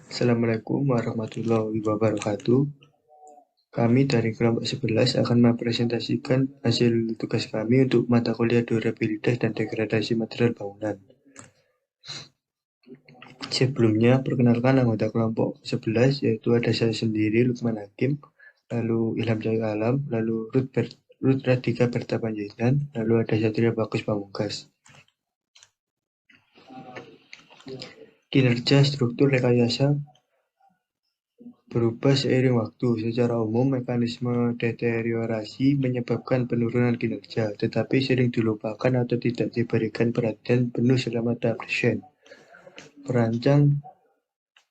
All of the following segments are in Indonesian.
Assalamualaikum warahmatullahi wabarakatuh. Kami dari kelompok 11 akan mempresentasikan hasil tugas kami untuk mata kuliah durabilitas dan degradasi material bangunan. Sebelumnya, perkenalkan anggota kelompok 11, yaitu ada saya sendiri, Lukman Hakim, lalu Ilham Cahyo Alam, lalu Ruth Radhika Berta Panjaitan, lalu ada Satria Bagus Pamungkas. Kinerja struktur rekayasa berubah seiring waktu. Secara umum, mekanisme deteriorasi menyebabkan penurunan kinerja, tetapi sering dilupakan atau tidak diberikan perhatian penuh selama tahap desain. Perancang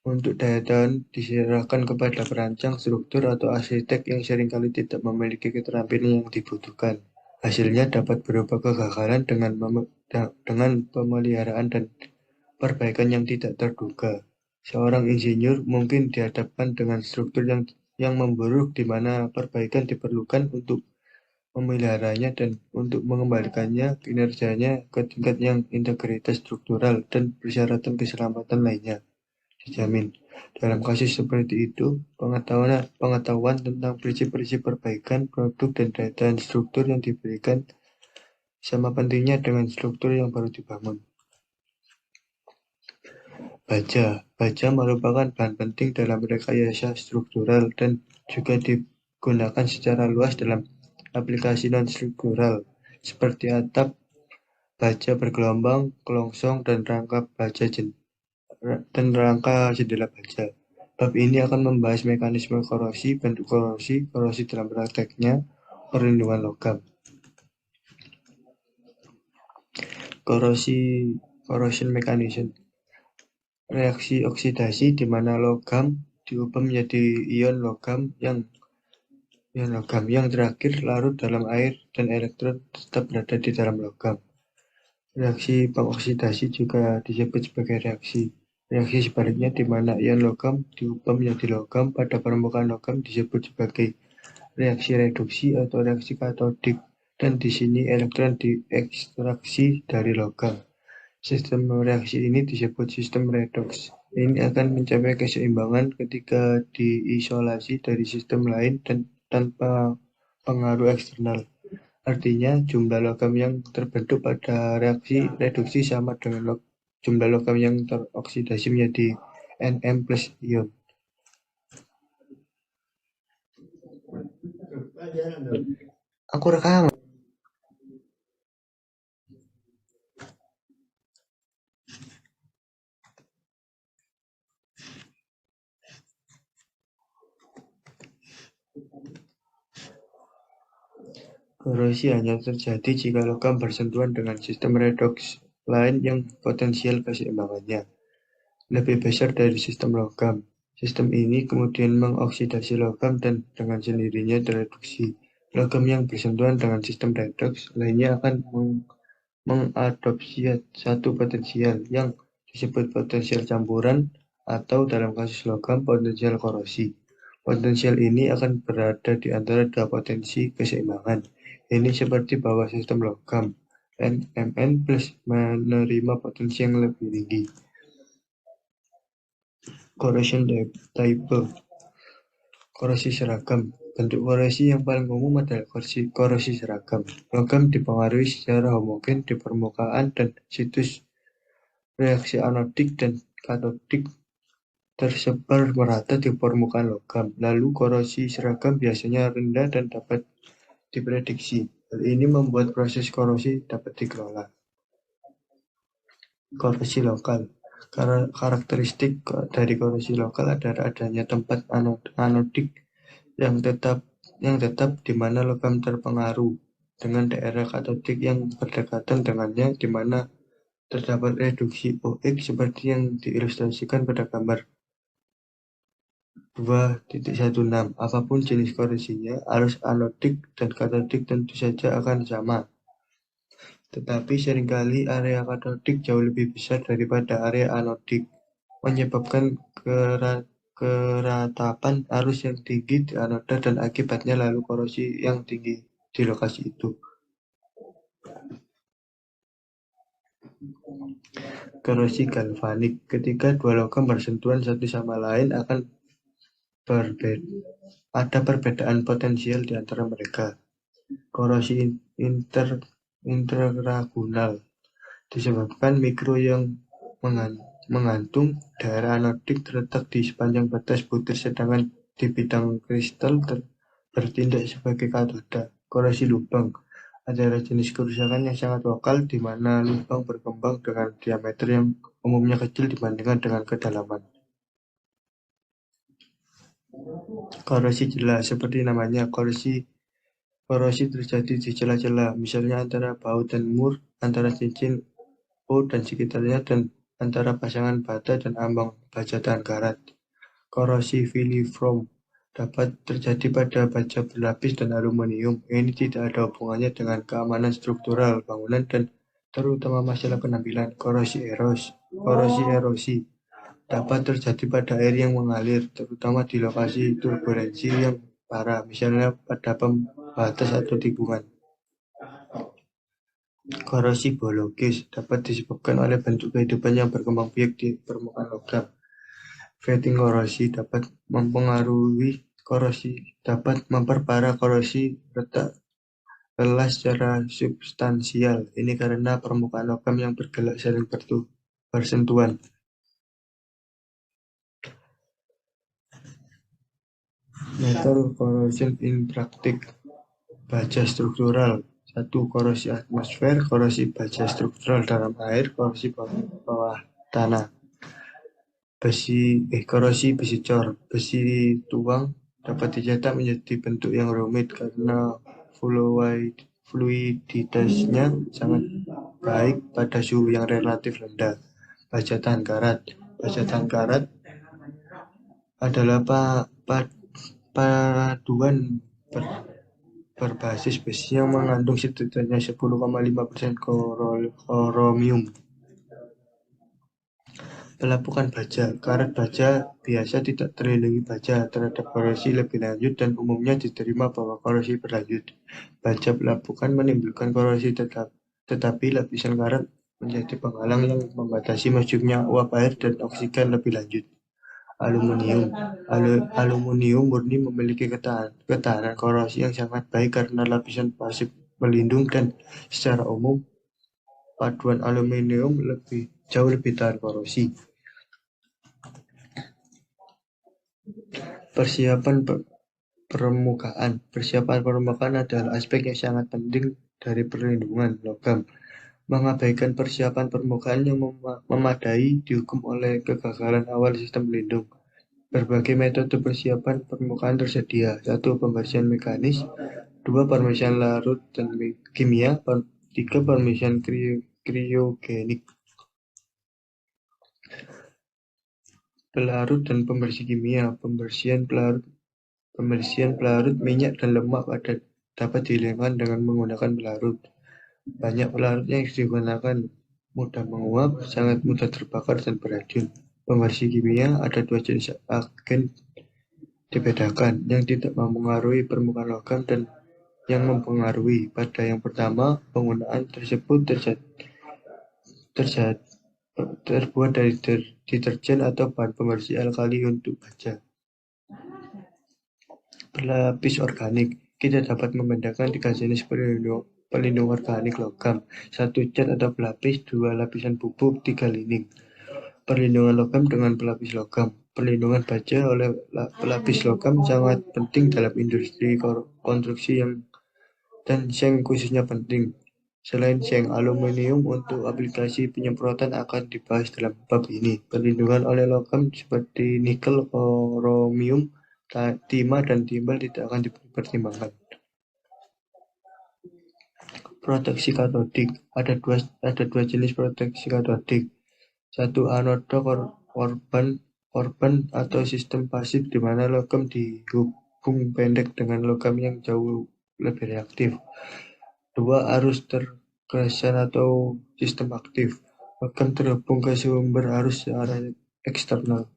untuk daya tahan diserahkan kepada perancang struktur atau arsitek yang seringkali tidak memiliki keterampilan yang dibutuhkan. Hasilnya dapat berupa kegagalan dengan pemeliharaan dan perbaikan yang tidak terduga. Seorang insinyur mungkin dihadapkan dengan struktur yang memburuk di mana perbaikan diperlukan untuk memeliharanya dan untuk mengembalikannya kinerjanya ke tingkat yang integritas struktural dan persyaratan keselamatan lainnya dijamin. Dalam kasus seperti itu, pengetahuan tentang prinsip-prinsip perbaikan produk dan daya tahan struktur yang diberikan sama pentingnya dengan struktur yang baru dibangun. Baja merupakan bahan penting dalam rekayasa struktural dan juga digunakan secara luas dalam aplikasi non-struktural seperti atap baja bergelombang, kelongsong, dan rangka jendela baja. Bab ini akan membahas mekanisme korosi, bentuk korosi dalam prakteknya, perlindungan logam. Corrosion mechanism. Reaksi oksidasi di mana logam diubah menjadi ion logam yang terakhir larut dalam air dan elektron tetap berada di dalam logam. Reaksi pengoksidasi juga disebut sebagai reaksi sebaliknya di mana ion logam diubah menjadi logam pada permukaan logam disebut sebagai reaksi reduksi atau reaksi katodik, dan di sini elektron diekstraksi dari logam. Sistem reaksi ini disebut sistem redoks. Ini akan mencapai keseimbangan ketika diisolasi dari sistem lain dan tanpa pengaruh eksternal. Artinya, jumlah logam yang terbentuk pada reaksi reduksi sama dengan jumlah logam yang teroksidasi menjadi Nm plus ion. Aku rekam. Korosi hanya terjadi jika logam bersentuhan dengan sistem redoks lain yang potensial keseimbangannya lebih besar dari sistem logam. Sistem ini kemudian mengoksidasi logam dan dengan sendirinya direduksi. Logam yang bersentuhan dengan sistem redoks lainnya akan mengadopsi satu potensial yang disebut potensial campuran atau dalam kasus logam potensial korosi. Potensial ini akan berada di antara dua potensi keseimbangan. Ini seperti bahwa sistem logam Mn plus menerima potensi yang lebih tinggi. Corrosion type. Korosi seragam. Bentuk korosi yang paling umum adalah korosi seragam. Logam dipengaruhi secara homogen di permukaan dan situs reaksi anodik dan katodik tersebar merata di permukaan logam. Lalu korosi seragam biasanya rendah dan dapat diprediksi. Hal ini membuat proses korosi dapat dikelola. Korosi lokal. Karakteristik dari korosi lokal adalah adanya tempat anodik yang tetap di mana logam terpengaruh dengan daerah katodik yang berdekatan dengannya di mana terdapat reduksi OX seperti yang diilustrasikan pada gambar 2.16. Apapun jenis korosinya, arus anodik dan katodik tentu saja akan sama. Tetapi seringkali area katodik jauh lebih besar daripada area anodik, menyebabkan keratapan arus yang tinggi di anoda dan akibatnya lalu korosi yang tinggi di lokasi itu. Korosi galvanik. Ketika dua logam bersentuhan satu sama lain akan ada perbedaan potensial di antara mereka. Korosi interragunal disebabkan mikro yang menggantung daerah anodik terletak di sepanjang batas butir, sedangkan di bidang kristal bertindak sebagai katoda. Korosi lubang adalah jenis kerusakan yang sangat lokal di mana lubang berkembang dengan diameter yang umumnya kecil dibandingkan dengan kedalaman. Korosi jelas, seperti namanya, korosi terjadi di celah-celah, misalnya antara baut dan mur, antara cincin O dan sekitarnya, dan antara pasangan bata dan ambang baja tahan karat. Korosi filiform dapat terjadi pada baja berlapis dan aluminium. Ini tidak ada hubungannya dengan keamanan struktural bangunan dan terutama masalah penampilan. Korosi erosi dapat terjadi pada air yang mengalir, terutama di lokasi turbulensi yang parah, misalnya pada pembatas atau tikungan. Korosi biologis dapat disebabkan oleh bentuk kehidupan yang berkembang biak di permukaan logam. Fatting korosi dapat memperparah korosi lelah secara substansial. Ini karena permukaan logam yang bergelak sering bersentuhan. Metal corrosion in practice. Baja struktural. 1. Korosi atmosfer, korosi baja struktural dalam air, korosi bawah tanah. Korosi besi cor. Besi tuang dapat dicetak menjadi bentuk yang rumit karena fluiditasnya sangat baik pada suhu yang relatif rendah. Baja tahan karat. Baja tahan karat adalah paduan berbasis besi yang mengandung setidaknya 10,5% kromium. Pelapukan baja. Karat baja biasa tidak terlindungi baja terhadap korosi lebih lanjut dan umumnya diterima bahwa korosi berlanjut. Baja pelapukan menimbulkan korosi tetapi lapisan karat menjadi penghalang yang membatasi masuknya uap air dan oksigen lebih lanjut. Aluminium murni memiliki ketahanan korosi yang sangat baik karena lapisan pasif melindung dan secara umum paduan aluminium jauh lebih tahan korosi. Persiapan permukaan. Persiapan permukaan adalah aspek yang sangat penting dari perlindungan logam. Mengabaikan persiapan permukaan yang memadai dihukum oleh kegagalan awal sistem pelindung. Berbagai metode persiapan permukaan tersedia. 1. Pembersihan mekanis. 2. Pembersihan larut dan kimia. 3. Pembersihan kriogenik. Pelarut dan pembersih kimia. Pembersihan pelarut minyak dan lemak dapat dihilangkan dengan menggunakan pelarut. Banyak pelarut yang digunakan mudah menguap, sangat mudah terbakar dan beracun. Pembersih kimia ada 2 jenis agen dibedakan, yang tidak mempengaruhi permukaan logam dan yang mempengaruhi. Pada yang pertama, penggunaan tersebut terbuat dari deterjen atau bahan pembersih alkali untuk baja. Pelapis organik. Kita dapat membedakan 3 jenis pelindung organik logam. 1. Cat atau pelapis, 2. Lapisan bubuk, 3. Lining. Perlindungan logam dengan pelapis logam. Perlindungan baja oleh pelapis logam sangat penting dalam industri konstruksi dan seng khususnya penting. Selain seng, aluminium untuk aplikasi penyemprotan akan dibahas dalam bab ini. Perlindungan oleh logam seperti nikel, kromium, timah, dan timbal tidak akan dipertimbangkan. Proteksi katodik. Ada dua jenis proteksi katodik. 1. Anoda korban atau sistem pasif di mana logam dihubung pendek dengan logam yang jauh lebih reaktif. 2. Arus terkesan atau sistem aktif. Logam terhubung ke sumber arus secara eksternal.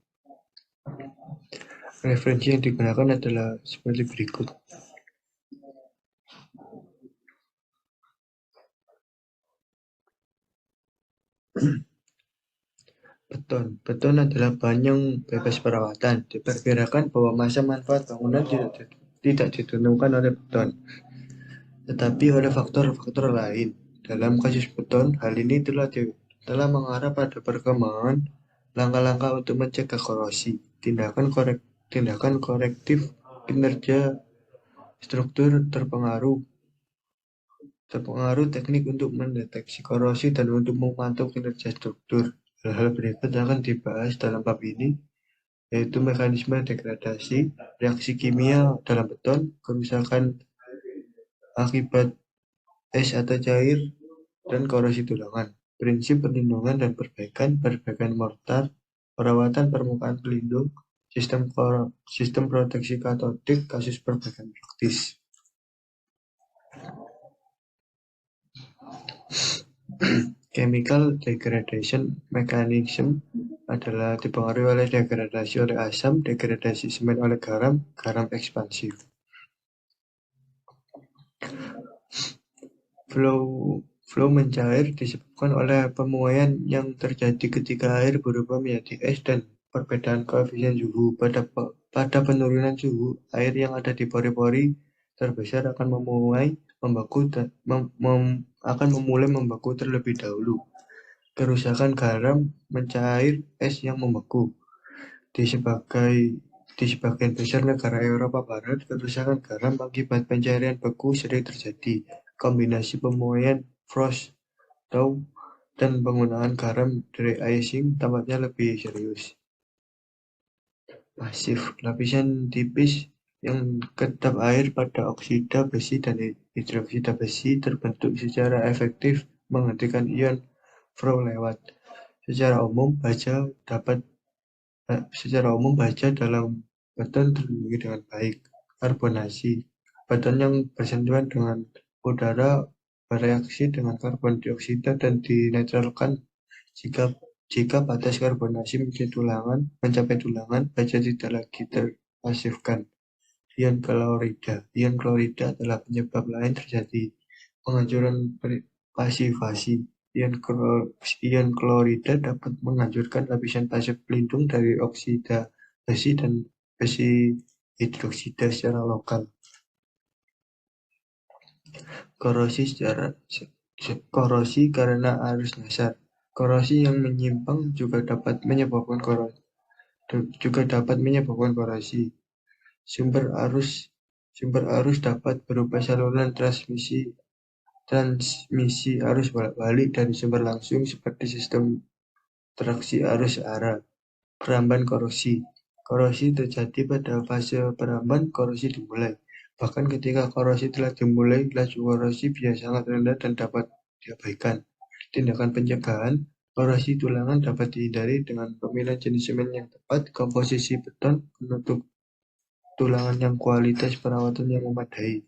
Referensi yang digunakan adalah seperti berikut. Beton adalah bahan yang bebas perawatan. Diperkirakan bahwa masa manfaat bangunan tidak ditentukan oleh beton, tetapi oleh faktor-faktor lain. Dalam kasus beton, hal ini telah mengarah pada perkembangan langkah-langkah untuk mencegah korosi, tindakan korektif kinerja struktur terpengaruh teknik untuk mendeteksi korosi dan untuk memantau kinerja struktur. Hal-hal berikut akan dibahas dalam bab ini, yaitu mekanisme degradasi, reaksi kimia dalam beton, kerusakan akibat es atau cair, dan korosi tulangan. Prinsip perlindungan dan perbaikan mortar, perawatan permukaan pelindung, sistem proteksi katodik, kasus perbaikan praktis. Chemical degradation mechanism adalah dipengaruhi oleh degradasi oleh asam, degradasi semen oleh garam, garam ekspansif. Flow mencair disebabkan oleh pemuaian yang terjadi ketika air berubah menjadi es dan perbedaan koefisien suhu. Pada penurunan suhu, air yang ada di pori-pori terbesar akan memulai membeku terlebih dahulu. Kerusakan garam mencair es yang membeku. Di sebagian besar negara Eropa Barat, kerusakan garam akibat pencairan beku sering terjadi. Kombinasi pemuaian frost thaw dan penggunaan garam dry icing tampaknya lebih serius. Pasif, lapisan tipis yang kedap air pada oksida besi dan hidroksida besi terbentuk secara efektif menghentikan ion flow lewat. Secara umum, baja dalam beton terlindungi dengan baik. Karbonasi, beton yang bersentuhan dengan udara bereaksi dengan karbon dioksida dan dinetralkan. Jika batas karbonasi mencapai tulangan, baja tidak lagi terpasifkan. Ion klorida adalah penyebab lain terjadi penghancuran pasifasi. Ion klorida dapat menghancurkan lapisan pasif pelindung dari oksida besi dan besi hidroksida secara lokal. Korosi karena arus dasar. Korosi yang menyimpang juga dapat menyebabkan korosi. Sumber arus dapat berupa saluran transmisi arus bolak-balik dari sumber langsung seperti sistem traksi arus arah. Peramban korosi. Korosi terjadi pada fase peramban korosi dimulai. Bahkan ketika korosi telah dimulai, laju korosi biasa sangat rendah dan dapat diabaikan. Tindakan pencegahan korosi tulangan dapat dihindari dengan pemilihan jenis semen yang tepat, komposisi beton, penutup tulangan yang kualitas, perawatan yang memadai.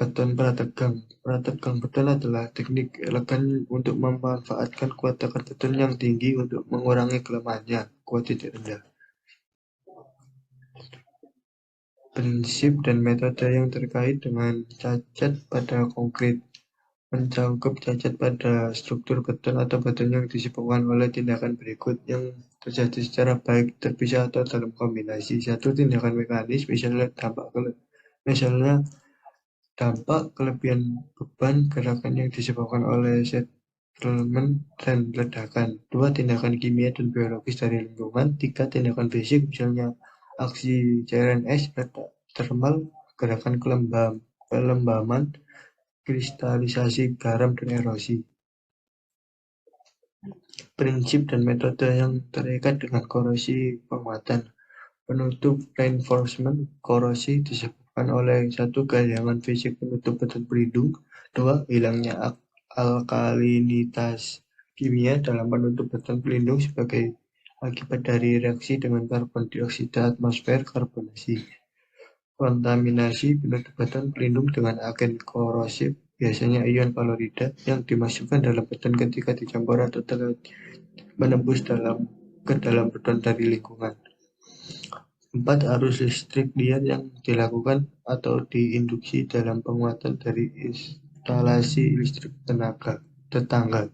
Beton prategang. Prategang beton adalah teknik elegan untuk memanfaatkan kuat tekan beton yang tinggi untuk mengurangi kelemahannya, kuat titik rendah. Prinsip dan metode yang terkait dengan cacat pada konkrit mencakup cacat pada struktur beton atau beton yang disebabkan oleh tindakan berikut yang terjadi secara baik, terpisah, atau dalam kombinasi. 1. Tindakan mekanis, misalnya dampak kelebihan beban gerakan yang disebabkan oleh settlement dan ledakan. 2. Tindakan kimia dan biologis dari lingkungan. 3. Tindakan fisik, misalnya aksi cairan es, thermal, gerakan kelembaman, kristalisasi garam, dan erosi. Prinsip dan metode yang terikat dengan korosi penguatan. Penutup reinforcement korosi disebabkan oleh 1. Kehilangan fisik penutup beton pelindung. 2. Hilangnya alkalinitas kimia dalam penutup beton pelindung sebagai akibat dari reaksi dengan karbon dioksida atmosfer. Karbonasi. Kontaminasi penutup beton pelindung dengan agen korosif, biasanya ion klorida, yang dimasukkan dalam beton ketika dicampur atau menembus ke dalam beton dari lingkungan. 4. Arus listrik liar yang dilakukan atau diinduksi dalam penguatan dari instalasi listrik tetangga.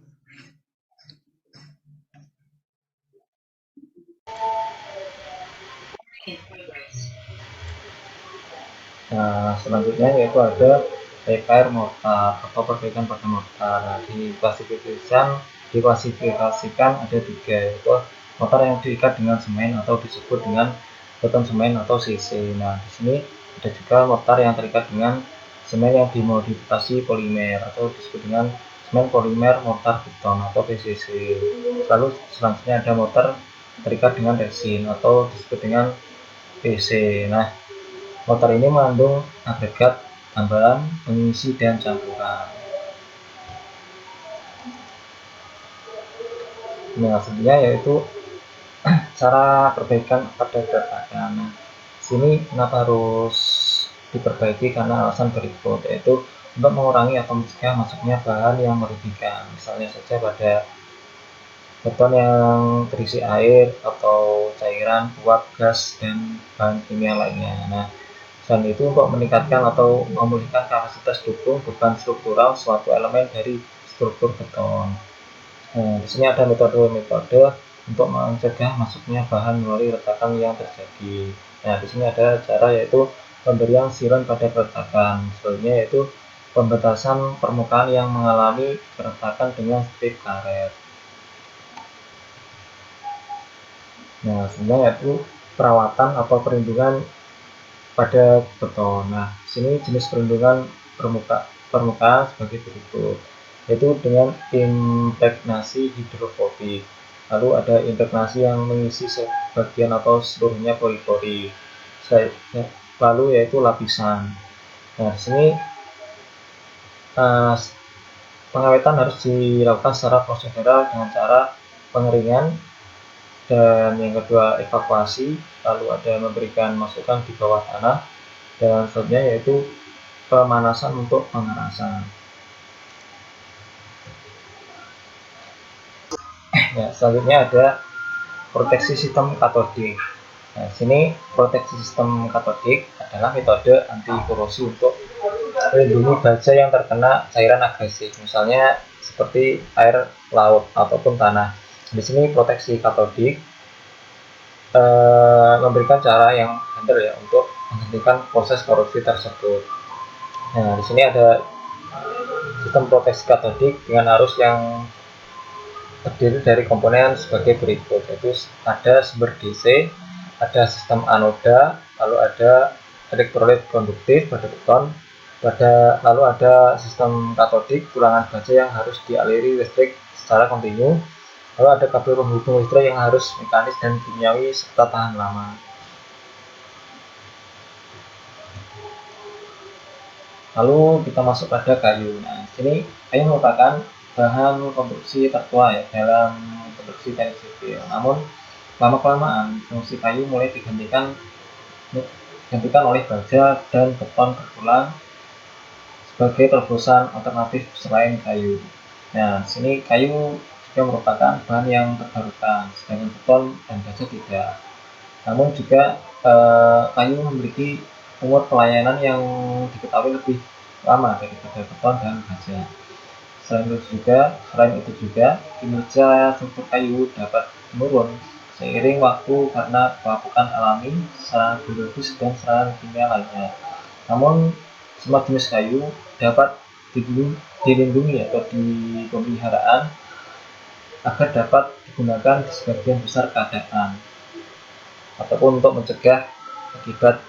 Nah, selanjutnya yaitu ada repair mortar atau perbaikan pada mortar. Nah, diklasifikasikan ada 3, yaitu mortar yang diikat dengan semen atau disebut dengan beton semen atau CC. Nah, di sini ada juga mortar yang terikat dengan semen yang dimodifikasi polimer atau disebut dengan semen polimer mortar beton atau PCC. Lalu selanjutnya ada mortar terikat dengan resin atau disebut dengan PC. Nah, mortar ini mengandung agregat tambahan, pengisi, dan campuran. Nah, selanjutnya yaitu cara perbaikan pada keretakan. Nah, sini kenapa harus diperbaiki karena alasan berikut, yaitu untuk mengurangi atau mencegah masuknya bahan yang merugikan. Misalnya saja pada beton yang terisi air atau cairan, uap, gas, dan bahan kimia lainnya. Nah, selain itu untuk meningkatkan atau memulihkan kapasitas dukung beban struktural suatu elemen dari struktur beton. Nah, di sini ada metode-metode untuk mencegah masuknya bahan melalui retakan yang terjadi. Nah, di sini ada cara yaitu pemberian silen pada keretakan. Selanjutnya yaitu pembatasan permukaan yang mengalami keretakan dengan strip karet. Nah, sebenarnya itu perawatan atau perlindungan pada beton. Nah, sini jenis perlindungan permukaan sebagai berikut, yaitu dengan impregnasi hidrofobik. Lalu ada impregnasi yang mengisi sebagian atau seluruhnya pori-pori. Lalu yaitu lapisan. Nah, di sini pengawetan harus dilakukan secara prosedural dengan cara pengeringan, dan yang kedua evakuasi, lalu ada memberikan masukan di bawah tanah, dan selanjutnya yaitu pemanasan untuk pengerasan. Ya, selanjutnya ada proteksi sistem katodik. Nah, sini proteksi sistem katodik adalah metode anti korosi untuk melindungi baja yang terkena cairan agresif, misalnya seperti air laut ataupun tanah. Di sini proteksi katodik memberikan cara yang benar ya untuk menghentikan proses korupsi tersebut. Nah, di sini ada sistem proteksi katodik dengan arus yang terdiri dari komponen sebagai berikut, yaitu ada sumber DC, ada sistem anoda, lalu ada elektrolit konduktif pada beton, lalu ada sistem katodik tulangan baja yang harus dialiri listrik secara kontinu, lalu ada kabel penghubung listrik yang harus mekanis dan kimiawi serta tahan lama. Lalu kita masuk pada kayu. Nah, sini kayu merupakan bahan konstruksi tertua ya dalam konstruksi teknik sipil. Namun lama-kelamaan fungsi kayu mulai digantikan oleh baja dan beton berulang sebagai terobosan alternatif selain kayu. Nah, sini kayu juga merupakan bahan yang terbarukan, sedangkan beton dan baja tidak. Namun juga kayu memiliki umur pelayanan yang diketahui lebih lama daripada beton dan baja. Selain itu juga kinerja struktur kayu dapat menurun seiring waktu karena pelapukan alami, serangan biologis, dan serangan kimia lainnya. Namun semua jenis kayu dapat dilindungi atau dipeliharaan agar dapat digunakan di sebagian besar keadaan ataupun untuk mencegah akibat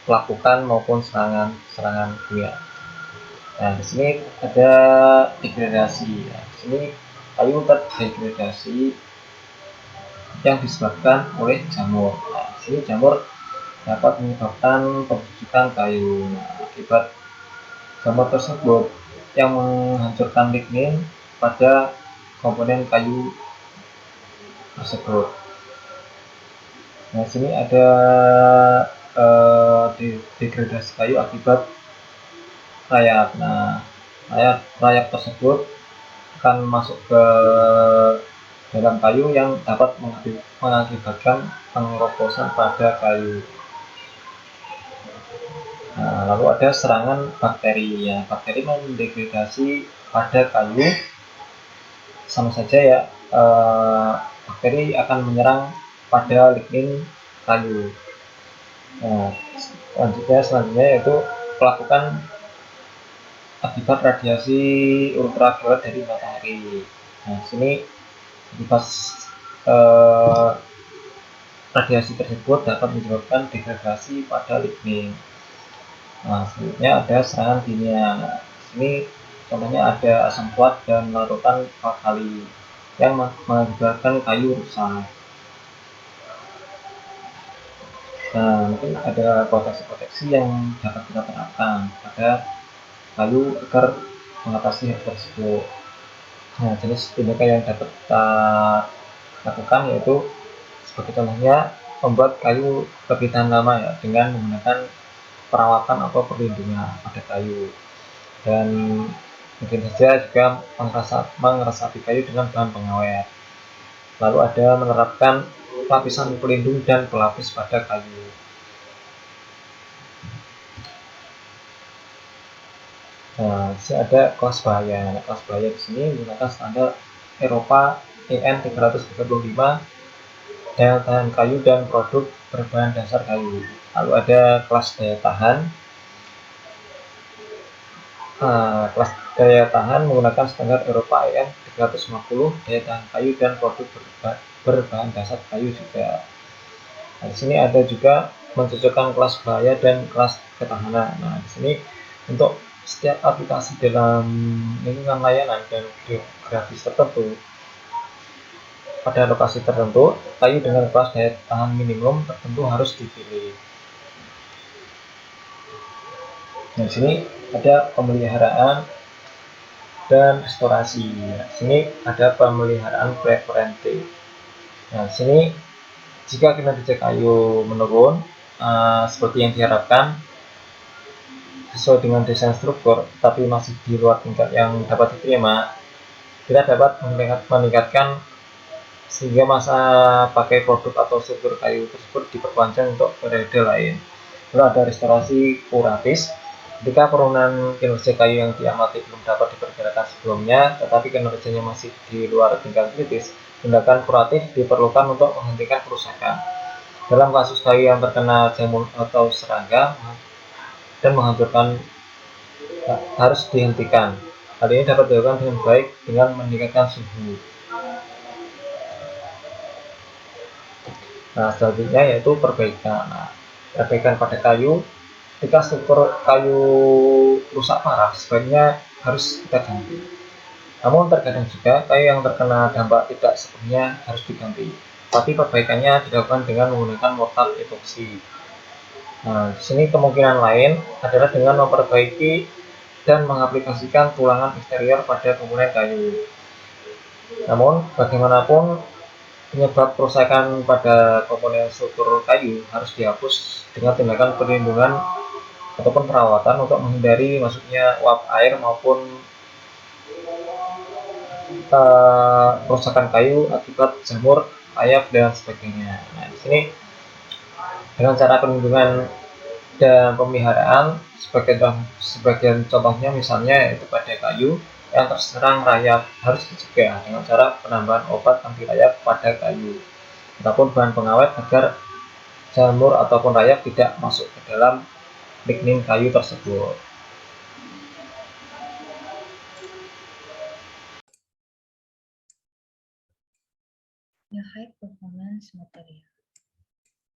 pelapukan maupun serangan kimia. Nah, di sini ada degradasi. Nah, di sini kayu terdegradasi yang disebabkan oleh jamur. Nah, di sini jamur dapat menyebabkan pembusukan kayu. Nah, akibat jamur tersebut yang menghancurkan lignin pada komponen kayu tersebut. Nah, sini ada degradasi kayu akibat rayap. Nah, rayap tersebut akan masuk ke dalam kayu yang dapat mengakibatkan pengeroposan pada kayu. Nah, lalu ada serangan bakteri. Ya, bakteri mendegradasi pada kayu sama saja ya. Bakteri akan menyerang pada lignin kayu. Nah, selanjutnya yaitu melakukan akibat radiasi ultraviolet dari matahari. Nah, sini akibat radiasi tersebut dapat menyebabkan degradasi pada lignin. Nah, selanjutnya ada serangan kimia. Nah, ini contohnya ada asam kuat dan larutan alkali yang mengakibatkan kayu rusak. Nah, mungkin ada proteksi yang dapat kita terapkan pada kayu agar mengatasi hal tersebut. Nah, jenis tindakan yang dapat kita lakukan yaitu sebagai contohnya membuat kayu lebih tahan lama ya dengan menggunakan perawatan atau perlindungan pada kayu, dan mungkin saja juga mengeresapi kayu dengan bahan pengawet. Lalu ada menerapkan lapisan pelindung dan pelapis pada kayu. Nah, di sini ada kelas bahaya. Nah, kelas bahaya di sini menggunakan standar Eropa EN 335 daya tahan kayu dan produk berbahan dasar kayu. Lalu ada kelas daya tahan. Kelas daya tahan menggunakan standar Eropa EN 350 daya tahan kayu dan produk berbahan dasar kayu juga. Nah, di sini ada juga mencocokkan kelas bahaya dan kelas ketahanan. Nah, di sini untuk setiap aplikasi dalam lingkungan layanan dan geografis tertentu pada lokasi tertentu, kayu dengan kelas daya tahan minimum tertentu harus dipilih. Nah, di sini ada pemeliharaan dan restorasi. Nah, di sini ada pemeliharaan preventif. Nah, di sini jika kinerja kayu menurun seperti yang diharapkan sesuai dengan desain struktur, tapi masih di luar tingkat yang dapat diterima, kita dapat meningkatkan sehingga masa pakai produk atau struktur kayu tersebut diperpanjang untuk periode lain. Lalu ada restorasi kuratif. Ketika penurunan kinerja kayu yang diamati belum dapat diperkirakan sebelumnya, tetapi kinerjanya masih di luar tingkat kritis, tindakan kuratif diperlukan untuk menghentikan kerusakan. Dalam kasus kayu yang terkena jamur atau serangga dan menghancurkan harus dihentikan. Hal ini dapat dilakukan dengan baik dengan meningkatkan suhu. Nah, selanjutnya yaitu perbaikan. Nah, perbaikan pada kayu. Jika struktur kayu rusak parah, sebaiknya harus kita ganti. Namun terkadang juga kayu yang terkena dampak tidak sepenuhnya harus diganti, tapi perbaikannya dilakukan dengan menggunakan mortar epoksi. Nah, di sini kemungkinan lain adalah dengan memperbaiki dan mengaplikasikan tulangan eksterior pada komponen kayu. Namun, bagaimanapun penyebab kerusakan pada komponen struktur kayu harus dihapus dengan tindakan perlindungan ataupun perawatan untuk menghindari masuknya uap air maupun kerusakan kayu akibat jamur, rayap dan sebagainya. Nah, di sini dengan cara perlindungan dan pemeliharaan sebagian contohnya misalnya yaitu pada kayu yang terserang rayap harus dicegah dengan cara penambahan obat anti rayap pada kayu ataupun bahan pengawet agar jamur ataupun rayap tidak masuk ke dalam lignin kayu tersebut. The high performance material.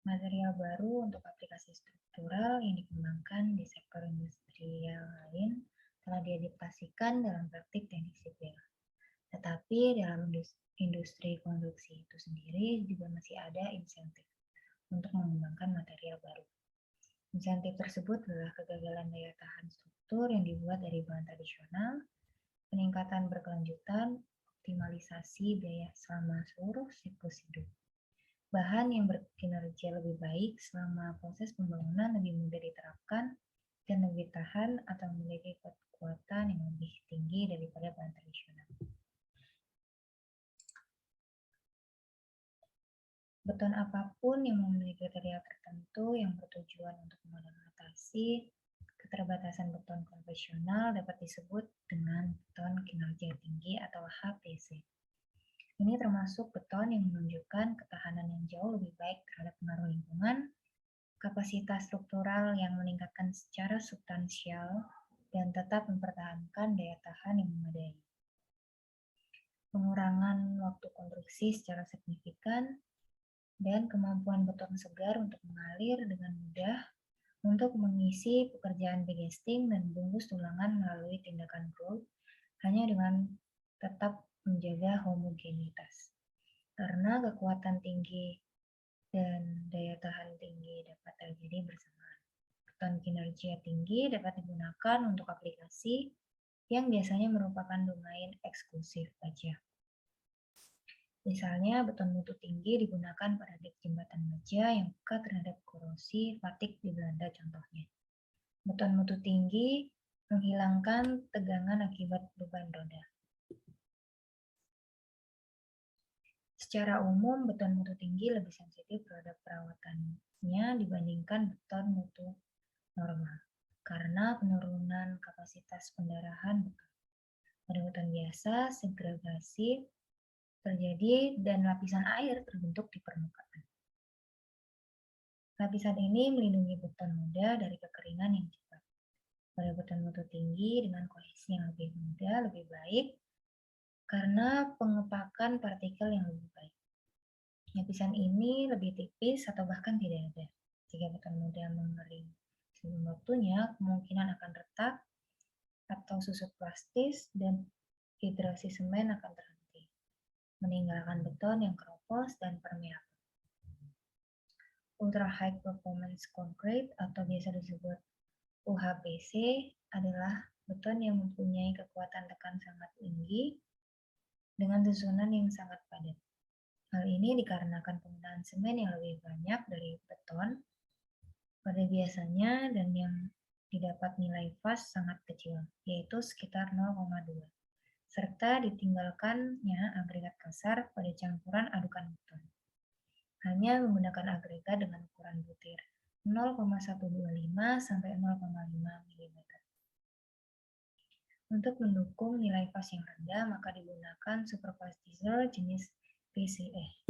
Material baru untuk aplikasi struktural yang dikembangkan di sektor industrial lain telah diadaptasikan dalam praktik teknik sipil. Tetapi dalam industri konstruksi itu sendiri juga masih ada insentif untuk mengembangkan material baru. Insentif tersebut adalah kegagalan daya tahan struktur yang dibuat dari bahan tradisional, peningkatan berkelanjutan, optimalisasi biaya selama seluruh siklus hidup. Bahan yang berkinerja lebih baik selama proses pembangunan lebih mudah diterapkan dan lebih tahan atau memiliki kekuatan yang lebih tinggi daripada bahan tradisional. Beton apapun yang memiliki kriteria tertentu yang bertujuan untuk mengatasi keterbatasan beton konvensional dapat disebut dengan beton kinerja tinggi atau HPC. Ini termasuk beton yang menunjukkan ketahanan yang jauh lebih baik terhadap pengaruh lingkungan, kapasitas kapasitas struktural yang meningkatkan secara substansial dan tetap mempertahankan daya tahan yang memadai. Pengurangan waktu konstruksi secara signifikan dan kemampuan beton segar untuk mengalir dengan mudah untuk mengisi pekerjaan backcasting dan bungkus tulangan melalui tindakan grout hanya dengan tetap menjaga homogenitas. Karena kekuatan tinggi dan daya tahan tinggi dapat terjadi bersamaan. Beton kinerja tinggi dapat digunakan untuk aplikasi yang biasanya merupakan domain eksklusif baja. Misalnya, beton mutu tinggi digunakan pada dek jembatan baja yang peka terhadap korosi fatik di Belanda contohnya. Beton mutu tinggi menghilangkan tegangan akibat beban roda. Secara umum, beton mutu tinggi lebih sensitif terhadap perawatannya dibandingkan beton mutu normal karena penurunan kapasitas pendarahan beton. Pada beton biasa, segregasi terjadi dan lapisan air terbentuk di permukaan. Lapisan ini melindungi beton muda dari kekeringan yang cepat. Pada beton mutu tinggi dengan kohesi yang lebih muda lebih baik karena pengepakan partikel yang lebih baik. Lapisan ini lebih tipis atau bahkan tidak ada. Jika beton muda mengering sebelum waktunya, kemungkinan akan retak atau susut plastis dan hidrasi semen akan terhenti, meninggalkan beton yang keropos dan permeabel. Ultra High Performance Concrete atau biasa disebut UHPC adalah beton yang mempunyai kekuatan tekan sangat tinggi dengan susunan yang sangat padat. Hal ini dikarenakan penggunaan semen yang lebih banyak dari beton pada biasanya dan yang didapat nilai fast sangat kecil, yaitu sekitar 0,2, serta ditinggalkannya agregat kasar pada campuran adukan beton. Hanya menggunakan agregat dengan ukuran butir 0,125 sampai 0,5 mm. Untuk mendukung nilai fast yang rendah, maka digunakan superplasticizer jenis PCE.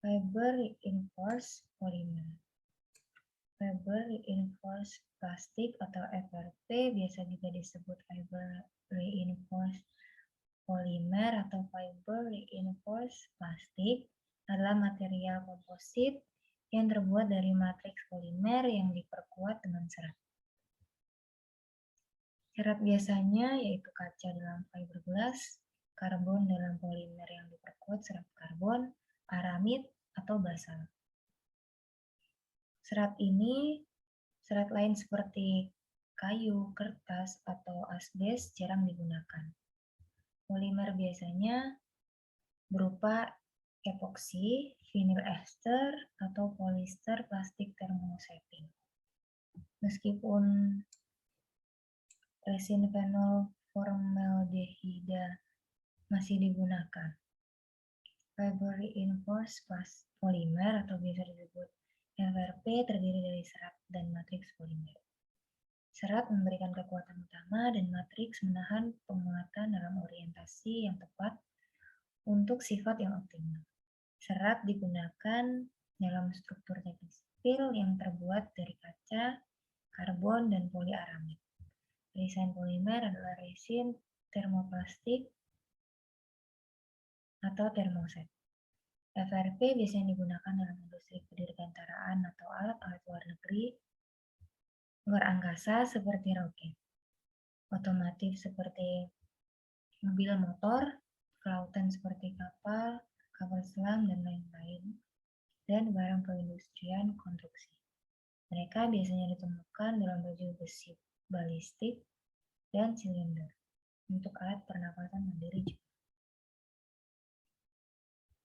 Fiber Reinforced Polymer. Fiber Reinforced Plastic atau FRP biasa juga disebut Fiber Reinforced Polymer atau Fiber Reinforced Plastic adalah material komposit yang terbuat dari matriks polimer yang diperkuat dengan serat. Serat biasanya yaitu kaca dalam fiberglass, karbon dalam polimer yang diperkuat serat karbon, aramid, atau basal. Serat lain seperti kayu, kertas, atau asbes jarang digunakan. Polimer biasanya berupa epoksi, vinyl ester, atau polister plastik thermosetting. Meskipun resin fenol formaldehida masih digunakan. Fiber Reinforced Polymer atau biasa disebut FRP terdiri dari serat dan matriks polimer. Serat memberikan kekuatan utama dan matriks menahan penguatan dalam orientasi yang tepat untuk sifat yang optimal. Serat digunakan dalam struktur tekstil yang terbuat dari kaca, karbon, dan poliaramid. Resin polimer adalah resin termoplastik atau termoset. FRP biasanya digunakan dalam industri kedirgantaraan atau alat-alat luar angkasa seperti roket, otomotif seperti mobil motor, kelautan seperti kapal selam, dan lain-lain, dan barang perindustrian konstruksi. Mereka biasanya ditemukan dalam baju besi balistik dan silinder untuk alat pernapasan mandiri juga.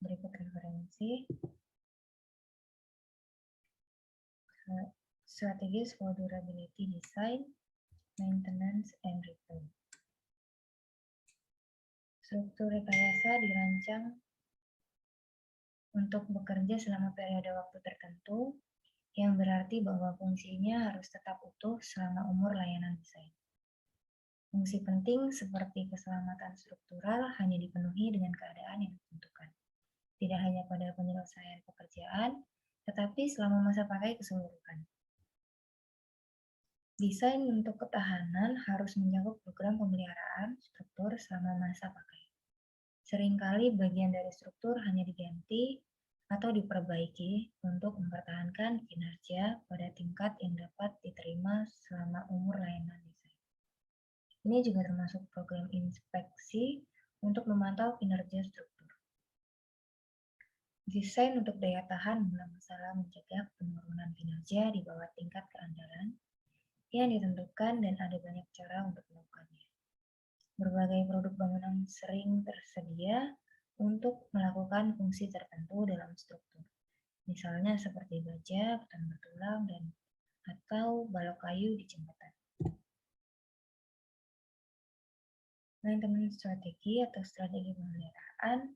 Berikut referensi. Strategies for Durability Design, Maintenance, and Repair. Struktur rekayasa dirancang untuk bekerja selama periode waktu tertentu, yang berarti bahwa fungsinya harus tetap utuh selama umur layanan desain. Fungsi penting seperti keselamatan struktural hanya dipenuhi dengan keadaan yang ditentukan. Tidak hanya pada penyelesaian pekerjaan, tetapi selama masa pakai keseluruhan. Desain untuk ketahanan harus mencakup program pemeliharaan struktur selama masa pakai. Seringkali bagian dari struktur hanya diganti atau diperbaiki untuk mempertahankan kinerja pada tingkat yang dapat diterima selama umur layanan desain. Ini juga termasuk program inspeksi untuk memantau kinerja struktur. Desain untuk daya tahan dalam masalah mencegah penurunan kinerja di bawah tingkat keandalan yang ditentukan dan ada banyak cara untuk melakukannya. Berbagai produk bangunan sering tersedia untuk melakukan fungsi tertentu dalam struktur. Misalnya seperti baja, beton bertulang, dan atau balok kayu di jembatan. Maintenance strategi atau strategi pemeliharaan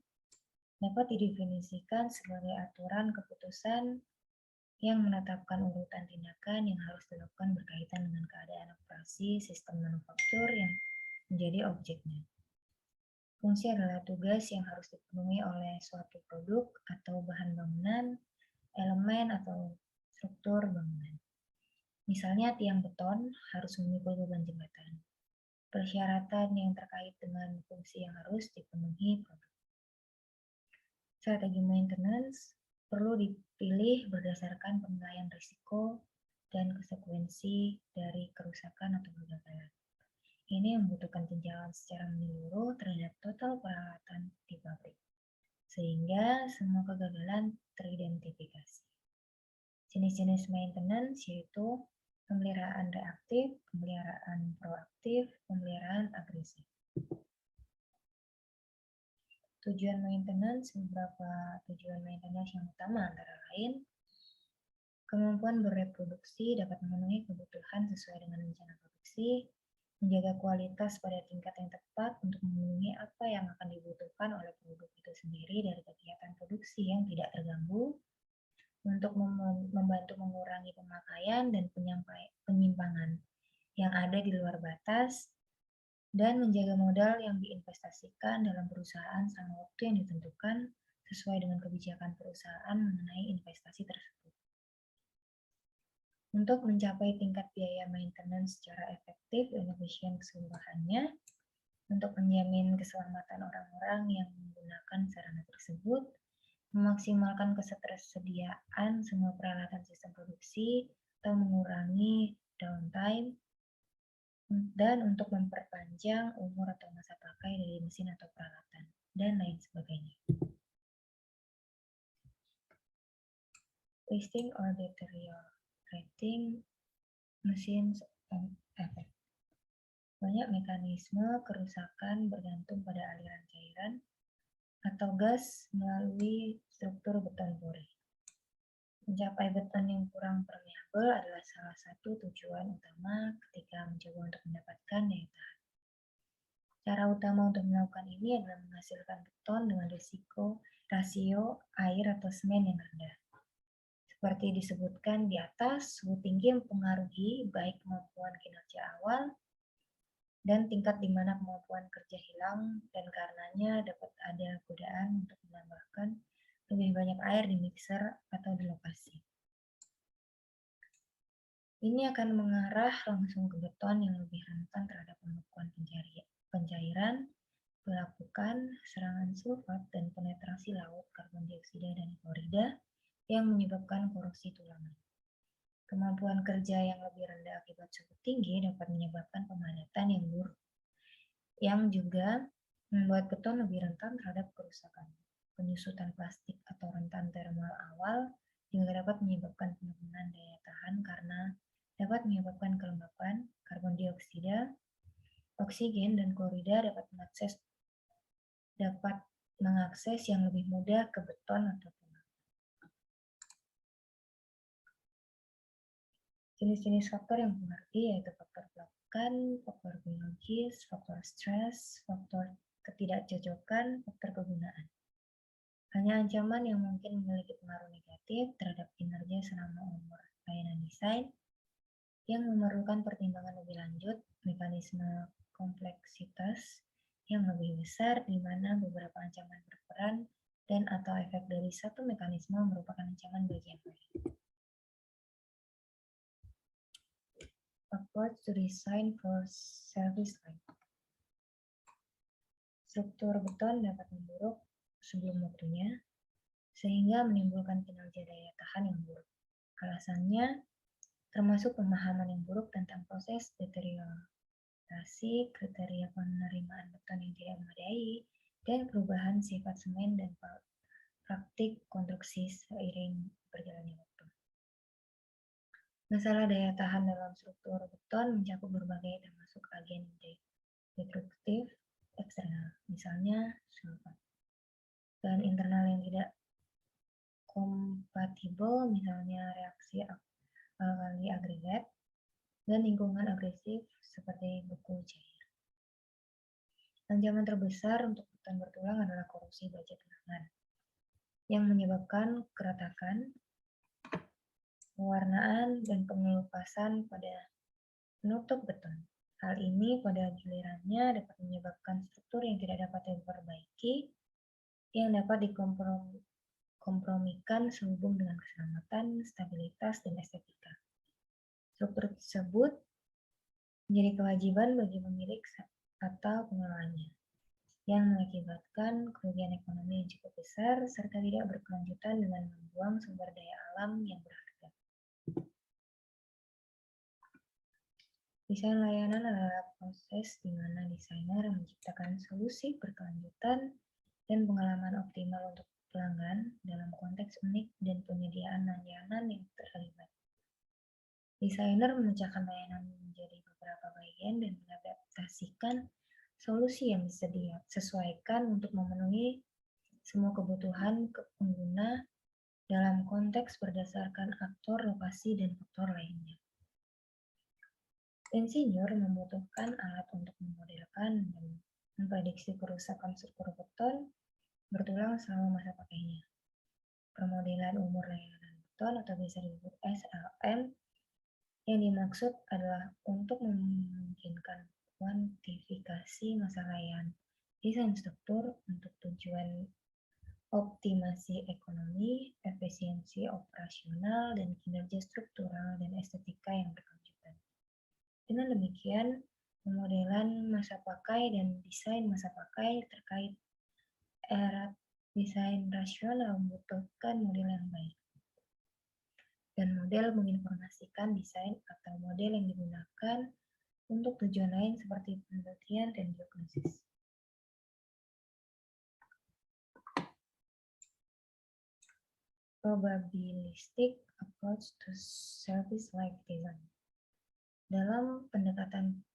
dapat didefinisikan sebagai aturan keputusan yang menetapkan urutan tindakan yang harus dilakukan berkaitan dengan keadaan operasi sistem manufaktur yang menjadi objeknya. Fungsi adalah tugas yang harus dipenuhi oleh suatu produk atau bahan bangunan, elemen atau struktur bangunan. Misalnya tiang beton harus memikul beban jembatan. Persyaratan yang terkait dengan fungsi yang harus dipenuhi produk. Strategi maintenance perlu dipilih berdasarkan penilaian risiko dan konsekuensi dari kerusakan atau kegagalan. Ini membutuhkan tinjauan secara menyeluruh terhadap total peralatan di pabrik, sehingga semua kegagalan teridentifikasi. Jenis-jenis maintenance yaitu pemeliharaan reaktif, pemeliharaan proaktif, pemeliharaan agresif. Tujuan maintenance, beberapa tujuan maintenance yang utama antara lain, kemampuan bereproduksi dapat memenuhi kebutuhan sesuai dengan rencana produksi, menjaga kualitas pada tingkat yang tepat untuk memenuhi apa yang akan dibutuhkan oleh produk itu sendiri dari kegiatan produksi yang tidak terganggu, untuk membantu mengurangi pemakaian dan penyimpangan yang ada di luar batas, dan menjaga modal yang diinvestasikan dalam perusahaan selama waktu yang ditentukan sesuai dengan kebijakan perusahaan mengenai investasi tersebut. Untuk mencapai tingkat biaya maintenance secara efektif dan efisien keseluruhannya, untuk menjamin keselamatan orang-orang yang menggunakan sarana tersebut, memaksimalkan ketersediaan semua peralatan sistem produksi atau mengurangi downtime, dan untuk memperpanjang umur atau masa pakai dari mesin atau peralatan, dan lain sebagainya. Wasting or deteriorating machines and effect. Banyak mekanisme kerusakan bergantung pada aliran cairan atau gas melalui struktur beton pori. Mencapai beton yang kurang permeabel adalah salah satu tujuan utama ketika mencoba untuk mendapatkan daya tahan. Cara utama untuk melakukan ini adalah menghasilkan beton dengan rasio air atau semen yang rendah. Seperti disebutkan di atas, suhu tinggi mempengaruhi baik kemampuan kinerja awal dan tingkat di mana kemampuan kerja hilang, dan karenanya dapat ada godaan untuk menambahkan lebih banyak air di mixer atau di lokasi. Ini akan mengarah langsung ke beton yang lebih rentan terhadap pembekuan pencairan, pelapukan, serangan sulfat, dan penetrasi laut, karbon dioksida, dan klorida yang menyebabkan korosi tulangan. Kemampuan kerja yang lebih rendah akibat suhu tinggi dapat menyebabkan pemadatan yang buruk, yang juga membuat beton lebih rentan terhadap kerusakan. Penyusutan plastik atau rentan termal awal juga dapat menyebabkan penurunan daya tahan karena dapat menyebabkan kelembapan, karbon dioksida, oksigen, dan klorida dapat mengakses yang lebih mudah ke beton atau tulang. Jenis-jenis faktor yang mempengaruhi yaitu faktor pelapukan, faktor biologis, faktor stres, faktor ketidakcocokan, faktor kegunaan. Hanya ancaman yang mungkin memiliki pengaruh negatif terhadap kinerja selama umur layanan desain yang memerlukan pertimbangan lebih lanjut, mekanisme kompleksitas yang lebih besar di mana beberapa ancaman berperan dan atau efek dari satu mekanisme merupakan ancaman bagi yang lain. Approach to design for service life. Struktur beton dapat memburuk sebelum waktunya, sehingga menimbulkan kinerja daya tahan yang buruk. Alasannya termasuk pemahaman yang buruk tentang proses deteriorasi, kriteria penerimaan beton yang tidak memadai, dan perubahan sifat semen dan praktik konstruksi seiring berjalannya waktu. Masalah daya tahan dalam struktur beton mencakup berbagai termasuk agen destruktif eksternal, misalnya sulfat, dan internal yang tidak kompatibel, misalnya reaksi alkali agregat, dan lingkungan agresif seperti beku cair. Ancaman terbesar untuk beton bertulang adalah korosi baja tulangan, yang menyebabkan keretakan, pewarnaan, dan pengelupasan pada penutup beton. Hal ini pada gilirannya dapat menyebabkan struktur yang tidak dapat diperbaiki, yang dapat dikompromikan sehubung dengan keselamatan, stabilitas, dan estetika. Struktur tersebut menjadi kewajiban bagi pemilik atau pengelolanya, yang mengakibatkan kerugian ekonomi yang cukup besar serta tidak berkelanjutan dengan membuang sumber daya alam yang berharga. Desain layanan adalah proses di mana desainer menciptakan solusi berkelanjutan dan pengalaman optimal untuk pelanggan dalam konteks unik dan penyediaan layanan yang terlibat. Desainer memecahkan layanan menjadi beberapa bagian dan mengadaptasikan solusi yang bisa disesuaikan untuk memenuhi semua kebutuhan pengguna dalam konteks berdasarkan aktor, lokasi, dan faktor lainnya. Insinyur membutuhkan alat untuk memodelkan dan memprediksi kerusakan struktur beton bertulang selama masa pakainya. Permodelan umur layanan beton atau biasa disebut SLM yang dimaksud adalah untuk memungkinkan kuantifikasi masa layan desain struktur untuk tujuan optimasi ekonomi, efisiensi operasional, dan kinerja struktural dan estetika yang berkelanjutan. Dengan demikian, pemodelan masa pakai dan desain masa pakai terkait era desain rasional membutuhkan model yang baik. Dan model menginformasikan desain atau model yang digunakan untuk tujuan lain seperti penelitian dan diagnosis. Probabilistic approach to service life design. Dalam pendekatan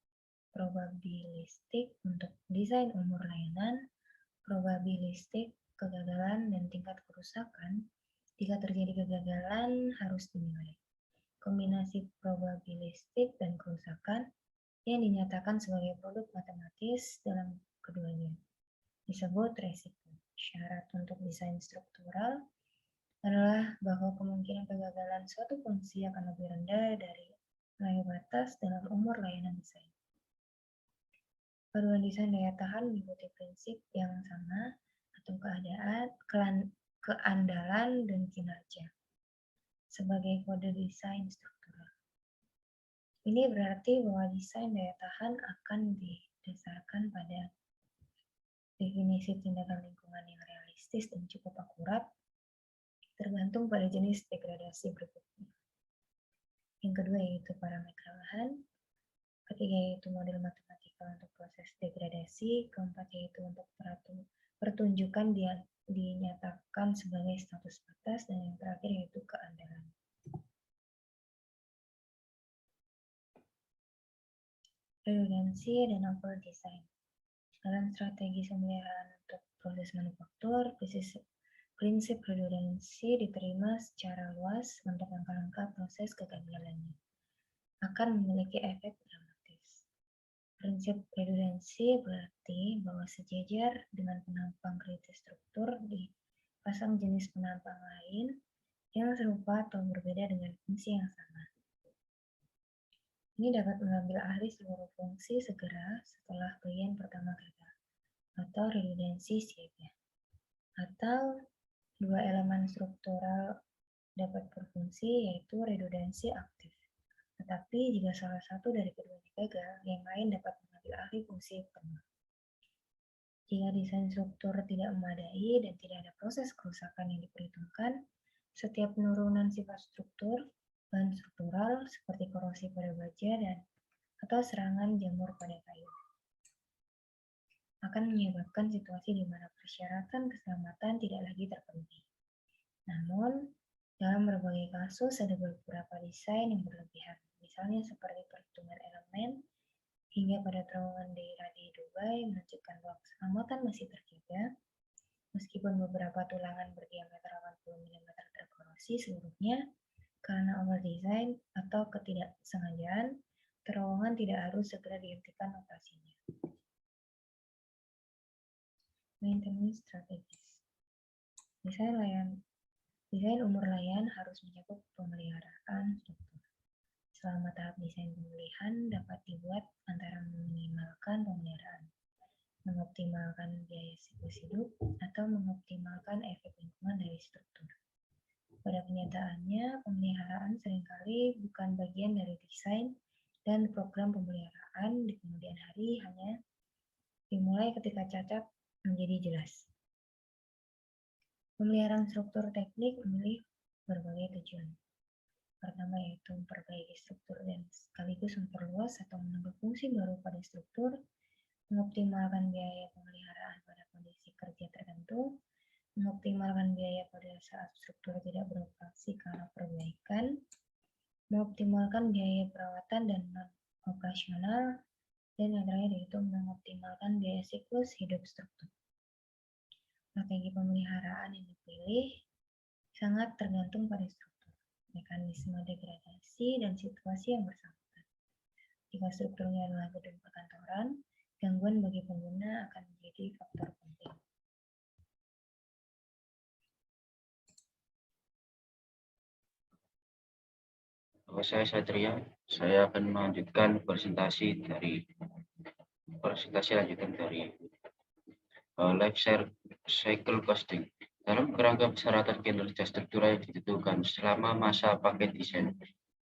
probabilistik untuk desain umur layanan, probabilistik kegagalan dan tingkat kerusakan, jika terjadi kegagalan harus dinilai. Kombinasi probabilistik dan kerusakan yang dinyatakan sebagai produk matematis dalam keduanya disebut resiko. Syarat untuk desain struktural adalah bahwa kemungkinan kegagalan suatu fungsi akan lebih rendah dari nilai batas dalam umur layanan desain. Paduan desain daya tahan mengikuti prinsip yang sama atau keandalan dan kinerja sebagai kode desain struktural. Ini berarti bahwa desain daya tahan akan didasarkan pada definisi tindakan lingkungan yang realistis dan cukup akurat, tergantung pada jenis degradasi berikutnya. Yang kedua yaitu parameter lahan, ketiga yaitu model matematikal untuk proses degradasi, keempat yaitu untuk pertunjukan dinyatakan sebagai status batas, dan yang terakhir yaitu keandalan. Redundansi dan over design. Dalam strategi pemeliharaan untuk proses manufaktur, prinsip redundansi diterima secara luas untuk langkah-langkah proses kegagalannya. Akan memiliki efek dramatis. Prinsip redundansi berarti bahwa sejajar dengan penampang kritis struktur dipasang jenis penampang lain yang serupa atau berbeda dengan fungsi yang sama. Ini dapat mengambil alih seluruh fungsi segera setelah klien pertama gagal, atau redundansi siaga. Atau dua elemen struktural dapat berfungsi, yaitu redundansi aktif. Tetapi jika salah satu dari keduanya gagal, yang lain dapat mengambil alih fungsi penuh. Jika desain struktur tidak memadai dan tidak ada proses kerusakan yang diperhitungkan, setiap penurunan sifat struktur, bahan struktural seperti korosi pada baja atau serangan jamur pada kayu akan menyebabkan situasi di mana persyaratan keselamatan tidak lagi terpenuhi. Namun, dalam berbagai kasus ada beberapa desain yang berlebihan, misalnya seperti perhitungan elemen, hingga pada terowongan daerah di Dubai menunjukkan bahwa keselamatan masih terjaga, meskipun beberapa tulangan berdiameter 80 mm terkorosi seluruhnya karena overdesign atau ketidaksengajaan, terowongan tidak harus segera dihentikan operasinya. Maintenance strategies. Desain umur layan harus mencakup pemeliharaan struktur. Selama tahap desain pemulihan dapat dibuat antara meminimalkan pemeliharaan, mengoptimalkan biaya siklus hidup, atau mengoptimalkan efek lingkungan dari struktur. Pada kenyataannya, pemeliharaan seringkali bukan bagian dari desain dan program pemeliharaan di kemudian hari hanya dimulai ketika cacat menjadi jelas. Pemeliharaan struktur teknik memilih berbagai tujuan. Pertama yaitu memperbaiki struktur dan sekaligus memperluas atau menambah fungsi baru pada struktur, mengoptimalkan biaya pemeliharaan pada kondisi kerja tertentu, mengoptimalkan biaya pada saat struktur tidak beroperasi karena perbaikan, mengoptimalkan biaya perawatan dan non-operasional, dan yang terakhir yaitu mengoptimalkan biaya siklus hidup struktur. Strategi pemeliharaan yang dipilih sangat tergantung pada struktur, mekanisme degradasi, dan situasi yang bersangkutan. Jika strukturnya adalah gedung perkantoran, gangguan bagi pengguna akan menjadi faktor penting. Saya Satria, saya akan melanjutkan presentasi lanjutan dari life cycle costing. Dalam kerangka persyaratan kinerja struktural yang ditentukan selama masa paket desain,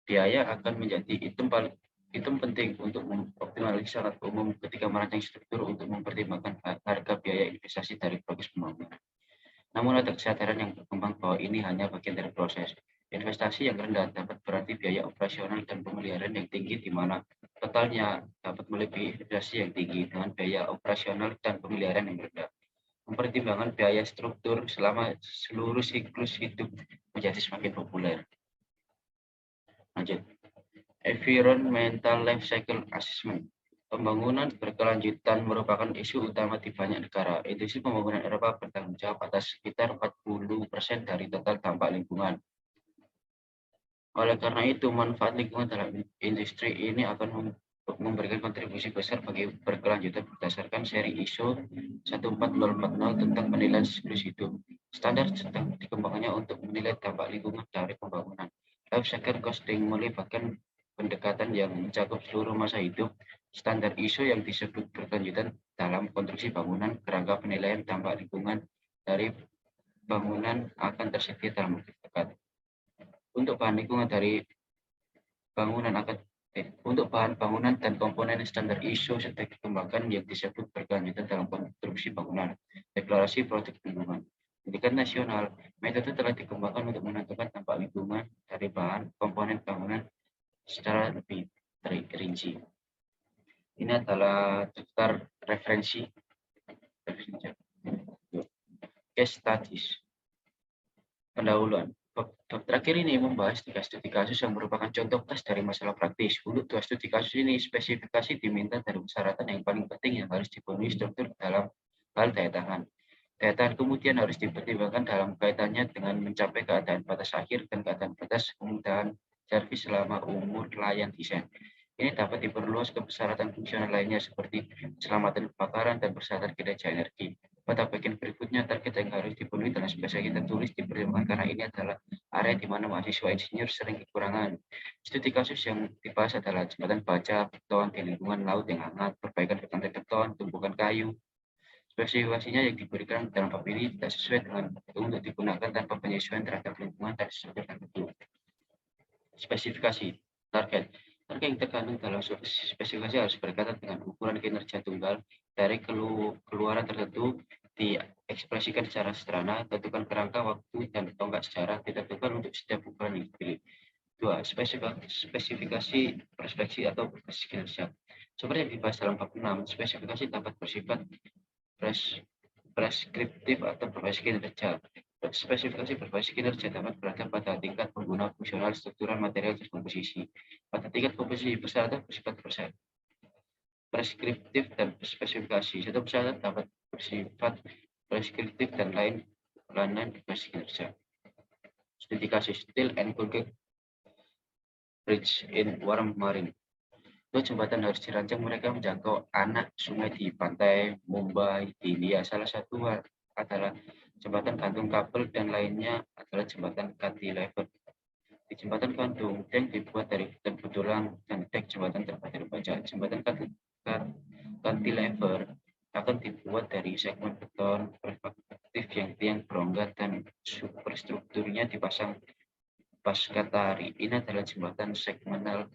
biaya akan menjadi item penting untuk mengoptimalisasi syarat umum ketika merancang struktur untuk mempertimbangkan harga biaya investasi dari proses pembangunan. Namun ada kesadaran yang berkembang bahwa ini hanya bagian dari proses. Investasi yang rendah dapat berarti biaya operasional dan pemeliharaan yang tinggi, di mana totalnya dapat melebihi investasi yang tinggi dengan biaya operasional dan pemeliharaan yang rendah. Mempertimbangkan biaya struktur selama seluruh siklus hidup menjadi semakin populer. Lanjut. Environmental Life Cycle Assessment. Pembangunan berkelanjutan merupakan isu utama di banyak negara. Industri pembangunan Eropa bertanggung jawab atas sekitar 40% dari total dampak lingkungan. Oleh karena itu, manfaat lingkungan dalam industri ini akan memberikan kontribusi besar bagi berkelanjutan berdasarkan seri ISO 14040 tentang penilaian siklus hidup. Standar sedang dikembangkannya untuk menilai dampak lingkungan dari pembangunan. Life cycle costing melibatkan pendekatan yang mencakup seluruh masa hidup. Standar ISO yang disebut berkelanjutan dalam konstruksi bangunan, kerangka penilaian dampak lingkungan dari bangunan akan tersedia dalam waktu dekat. Untuk bahan lingkungan dari bangunan untuk bahan bangunan dan komponen standar ISO sedang dikembangkan yang disebut berkelanjutan dalam konstruksi bangunan. Deklarasi produk lingkungan. Di tingkat nasional, metode telah dikembangkan untuk menentukan dampak lingkungan dari bahan komponen bangunan secara lebih rinci. Ini adalah daftar referensi. Case studies. Pendahuluan. Bab terakhir ini membahas 3 studi kasus yang merupakan contoh tes dari masalah praktis. Untuk 2 studi kasus ini, spesifikasi diminta dari persyaratan yang paling penting yang harus dipenuhi struktur dalam hal daya tahan. Daya tahan kemudian harus dipertimbangkan dalam kaitannya dengan mencapai keadaan batas akhir dan keadaan batas kemudahan servis selama umur layan desain. Ini dapat diperluas ke persyaratan fungsional lainnya seperti keselamatan kebakaran dan persyaratan kinerja energi. Pada bagian berikutnya, target yang harus dipenuhi dalam spesifikasi tertulis dipertimbangkan karena ini adalah area di mana mahasiswa insinyur sering kekurangan. Studi kasus yang dibahas adalah jembatan baja, beton di lingkungan laut yang hangat, perbaikan beton, tumpukan kayu, Spesifikasinya yang diberikan dalam bab ini tidak sesuai dengan untuk digunakan tanpa penyesuaian terhadap lingkungan dan struktur tertentu. Spesifikasi target. Target yang terkandung dalam spesifikasi harus berkaitan dengan ukuran kinerja tunggal dari keluaran tertentu diekspresikan secara sederhana, tentukan kerangka waktu dan tonggak sejarah ditentukan untuk setiap ukuran yang dipilih. 2. Spesifikasi perspeksi atau berbasis kinerja. Seperti yang dibahas dalam bab 6, spesifikasi dapat bersifat preskriptif atau berbasis kinerja. Spesifikasi berbasis kinerja dapat berada pada tingkat pengguna fungsional, struktural, material, dan komposisi. Pada tingkat komposisi, persyaratan bersifat preskriptif dan spesifikasi. Satu persyaratan dapat bersifat preskriptif dan lain berbasis kinerja. Studi kasus Steel and Concrete Bridge in Warm Marine. Dua jembatan harus dirancang mereka menjangkau anak sungai di pantai Mumbai di India. Salah satu adalah jembatan gantung kabel dan lainnya adalah jembatan cantilever. Di jembatan gantung, tank dibuat dari beton betulan dan dek jembatan terbuat dari baja. Jembatan cantilever akan dibuat dari segmen beton refraktif yang tiang berongga dan superstrukturnya dipasang pasca tari. Ini adalah jembatan segmental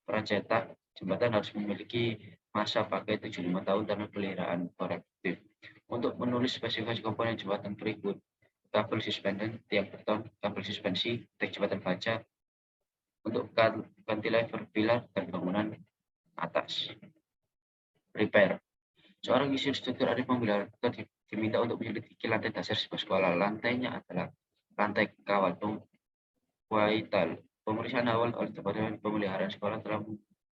pracetak. Jembatan harus memiliki masa pakai 75 tahun dan pemeliharaan korektif. Untuk menulis spesifikasi komponen jembatan berikut: kabel suspension, tiang beton, kabel suspensi, dek jembatan baja, untuk cantilever, pilar, dan bangunan atas. Repair. Seorang instruktur arif pemeliharaan diminta untuk menyelidiki lantai dasar sebuah sekolah. Lantainya adalah lantai kawat vital. Pemeriksaan awal oleh Departemen Pemeliharaan Sekolah telah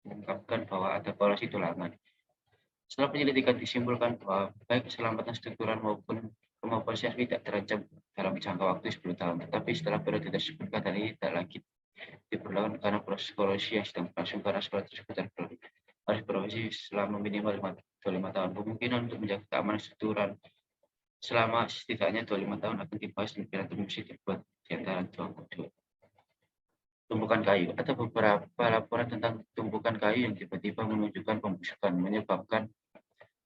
mengungkapkan bahwa ada korasi tulangan. Setelah penyelidikan disimpulkan bahwa baik keselamatan struktural maupun kemampuan siswa tidak terancam dalam jangka waktu 10 tahun. Tetapi setelah periode tersebut keadaan tidak lagi diperlakukan karena proses korasi yang sedang berlangsung karena sekolah tersebut harus beroperasi selama minimal 25 tahun. Kemungkinan untuk menjaga keamanan struktural selama setidaknya 25 tahun akan dibahas di pidato mesti dibuat di antara dua. Tumpukan kayu. Ada beberapa laporan tentang tumpukan kayu yang tiba-tiba menunjukkan pembusukan, menyebabkan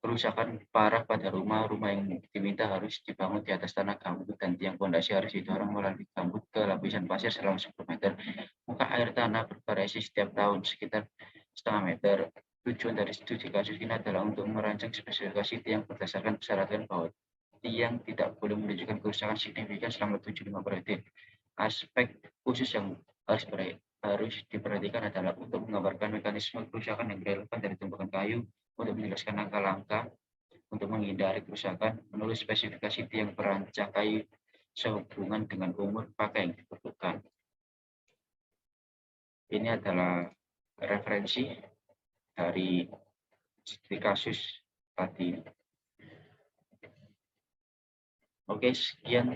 kerusakan parah pada rumah-rumah yang diminta harus dibangun di atas tanah gambut dan tiang fondasi harus didorong melalui gambut ke lapisan pasir selama 10 meter. Muka air tanah bervariasi setiap tahun sekitar setengah meter. Tujuan dari studi kasus ini adalah untuk merancang spesifikasi tiang berdasarkan persyaratan bahwa tiang tidak boleh menunjukkan kerusakan signifikan selama 75 periode. Aspek khusus yang harus diperhatikan adalah untuk menggambarkan mekanisme kerusakan yang relevan dari tumpukan kayu, untuk menjelaskan langkah-langkah untuk menghindari kerusakan, menulis spesifikasi tiang perancang kayu sehubungan dengan umur pakai yang dibutuhkan. Ini adalah referensi dari studi kasus tadi. Oke, sekian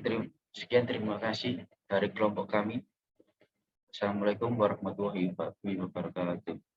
terima kasih dari kelompok kami. Assalamualaikum warahmatullahi wabarakatuh.